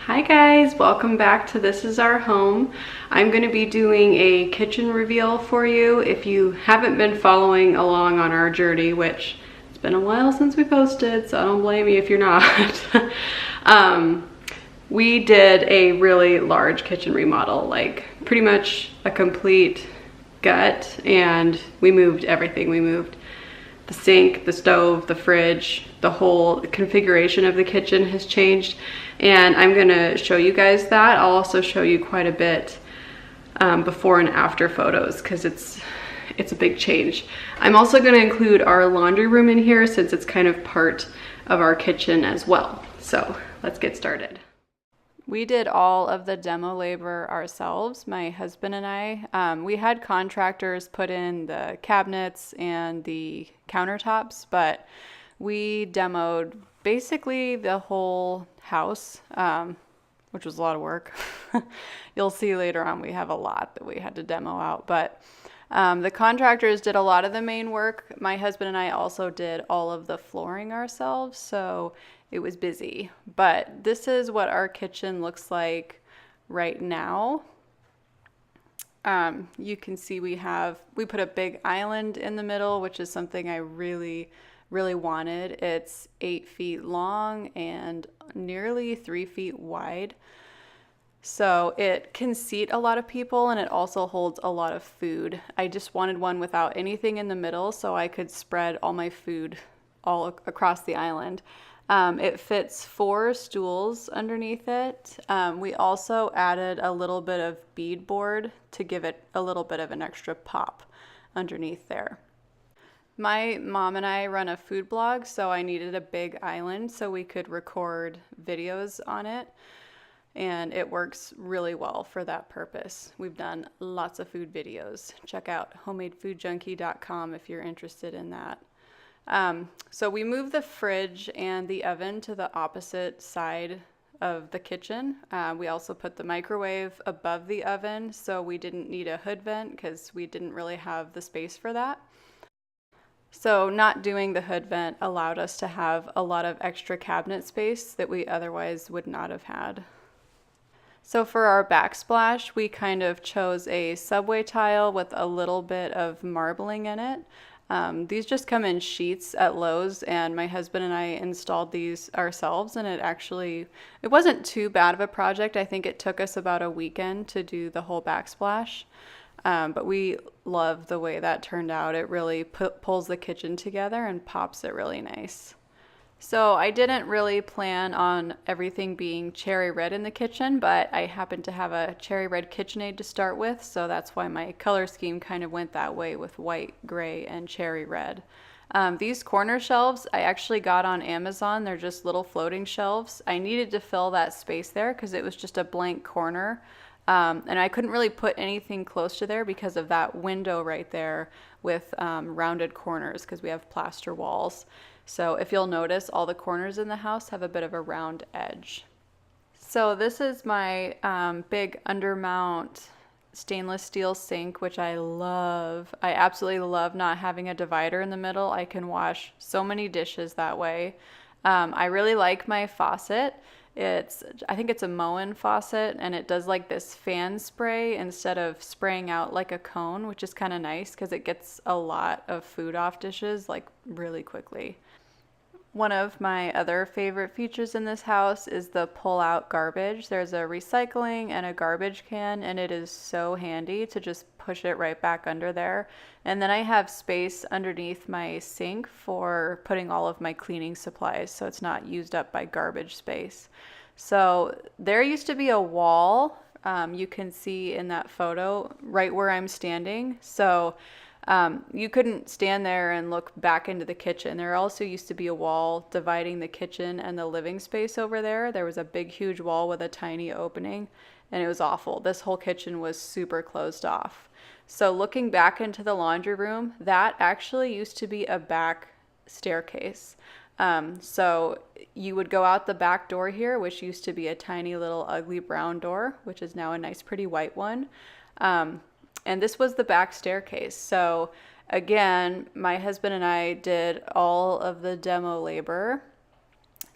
Hi guys, welcome back to This Is Our Home. I'm going to be doing a kitchen reveal for you. If you haven't been following along on our journey, which it's been a while since we posted, so I don't blame you if you're not. We did a really large kitchen remodel, like pretty much a complete gut, and we moved everything. We moved the sink, the stove, the fridge, the whole configuration of the kitchen has changed. And I'm gonna show you guys that. I'll also show you quite a bit before and after photos because it's a big change. I'm also gonna include our laundry room in here since it's kind of part of our kitchen as well. So let's get started. We did all of the demo labor ourselves, my husband and I. We had contractors put in the cabinets and the countertops, but we demoed basically the whole house, which was a lot of work. You'll see later on we have a lot that we had to demo out, but the contractors did a lot of the main work. My husband and I also did all of the flooring ourselves, so it was busy. But this is what our kitchen looks like right now. You can see we put a big island in the middle, which is something I really wanted. It's 8 feet long and nearly 3 feet wide. So it can seat a lot of people and it also holds a lot of food. I just wanted one without anything in the middle so I could spread all my food all across the island. It fits 4 stools underneath it. We also added a little bit of beadboard to give it a little bit of an extra pop underneath there. My mom and I run a food blog, so I needed a big island so we could record videos on it, and it works really well for that purpose. We've done lots of food videos. Check out homemadefoodjunkie.com if you're interested in that. So we moved the fridge and the oven to the opposite side of the kitchen. We also put the microwave above the oven, so we didn't need a hood vent because we didn't really have the space for that. So not doing the hood vent allowed us to have a lot of extra cabinet space that we otherwise would not have had. So for our backsplash, we kind of chose a subway tile with a little bit of marbling in it. These just come in sheets at Lowe's, and my husband and I installed these ourselves, and it wasn't too bad of a project. I think it took us about a weekend to do the whole backsplash. But we love the way that turned out. It really pulls the kitchen together and pops it really nice. So I didn't really plan on everything being cherry red in the kitchen, but I happened to have a cherry red KitchenAid to start with, so that's why my color scheme kind of went that way with white, gray, and cherry red. These corner shelves I actually got on Amazon. They're just little floating shelves. I needed to fill that space there because it was just a blank corner. And I couldn't really put anything close to there because of that window right there with rounded corners because we have plaster walls. So if you'll notice, all the corners in the house have a bit of a round edge. So this is my big undermount stainless steel sink, which I love. I absolutely love not having a divider in the middle. I can wash so many dishes that way. I really like my faucet. I think it's a Moen faucet, and it does like this fan spray instead of spraying out like a cone, which is kind of nice because it gets a lot of food off dishes like really quickly. One of my other favorite features in this house is the pull-out garbage. There's a recycling and a garbage can, and it is so handy to just push it right back under there. And then I have space underneath my sink for putting all of my cleaning supplies, so it's not used up by garbage space. So there used to be a wall, you can see in that photo, right where I'm standing. So you couldn't stand there and look back into the kitchen. There also used to be a wall dividing the kitchen and the living space over there. There was a big, huge wall with a tiny opening, and it was awful. This whole kitchen was super closed off. So looking back into the laundry room, that actually used to be a back staircase. So you would go out the back door here, which used to be a tiny little ugly brown door, which is now a nice pretty white one. And this was the back staircase. So again, my husband and I did all of the demo labor,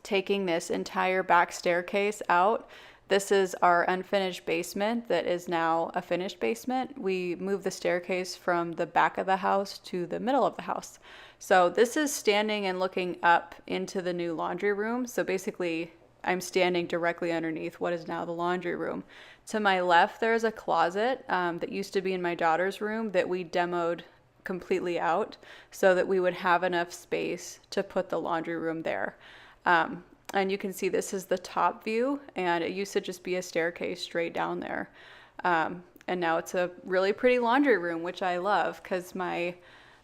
taking this entire back staircase out. This is our unfinished basement that is now a finished basement. We moved the staircase from the back of the house to the middle of the house. So this is standing and looking up into the new laundry room. So basically, I'm standing directly underneath what is now the laundry room. To my left, there's a closet that used to be in my daughter's room that we demoed completely out so that we would have enough space to put the laundry room there. And you can see this is the top view, and it used to just be a staircase straight down there. And now it's a really pretty laundry room, which I love because my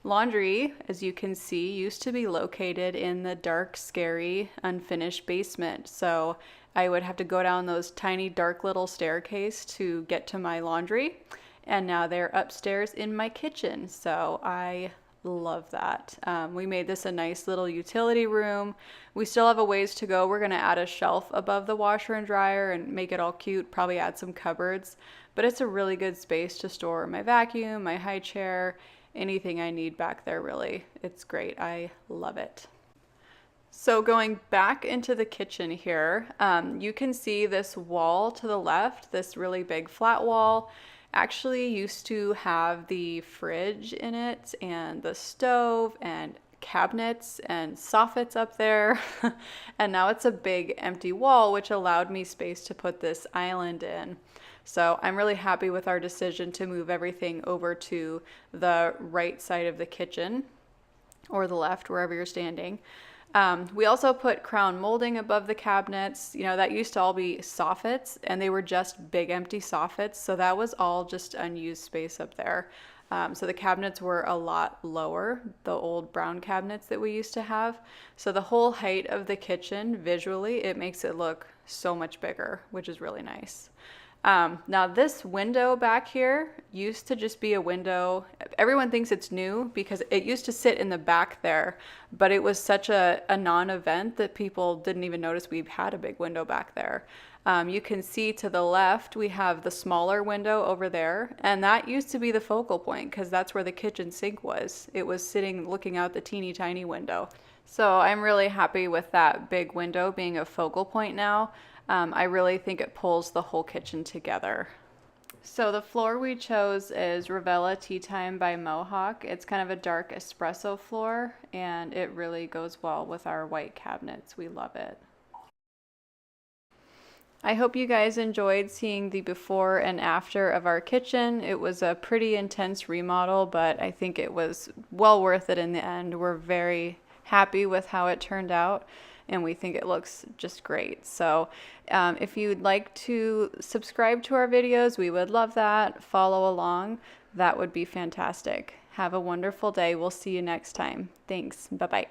laundry, as you can see, used to be located in the dark, scary, unfinished basement. So I would have to go down those tiny, dark little staircase to get to my laundry. And now they're upstairs in my kitchen. So I love that. We made this a nice little utility room. We still have a ways to go. We're going to add a shelf above the washer and dryer and make it all cute, probably add some cupboards. But it's a really good space to store my vacuum, my high chair, anything I need back there, really. It's great. I love it. So going back into the kitchen here, you can see this wall to the left, this really big flat wall, actually used to have the fridge in it and the stove and cabinets and soffits up there. And now it's a big empty wall, which allowed me space to put this island in. So I'm really happy with our decision to move everything over to the right side of the kitchen, or the left, wherever you're standing. We also put crown molding above the cabinets. You know, that used to all be soffits, and they were just big empty soffits. So that was all just unused space up there. So the cabinets were a lot lower, the old brown cabinets that we used to have. So the whole height of the kitchen, visually, it makes it look so much bigger, which is really nice. Now this window back here used to just be a window. Everyone thinks it's new because it used to sit in the back there, but it was such a non-event that people didn't even notice we had a big window back there. You can see to the left, we have the smaller window over there, and that used to be the focal point because that's where the kitchen sink was. It was sitting looking out the teeny tiny window. So I'm really happy with that big window being a focal point now. I really think it pulls the whole kitchen together. So the floor we chose is Ravella Tea Time by Mohawk. It's kind of a dark espresso floor, and it really goes well with our white cabinets. We love it. I hope you guys enjoyed seeing the before and after of our kitchen. It was a pretty intense remodel, but I think it was well worth it in the end. We're very happy with how it turned out, and we think it looks just great. So if you'd like to subscribe to our videos, we would love that. Follow along. That would be fantastic. Have a wonderful day. We'll see you next time. Thanks. Bye-bye.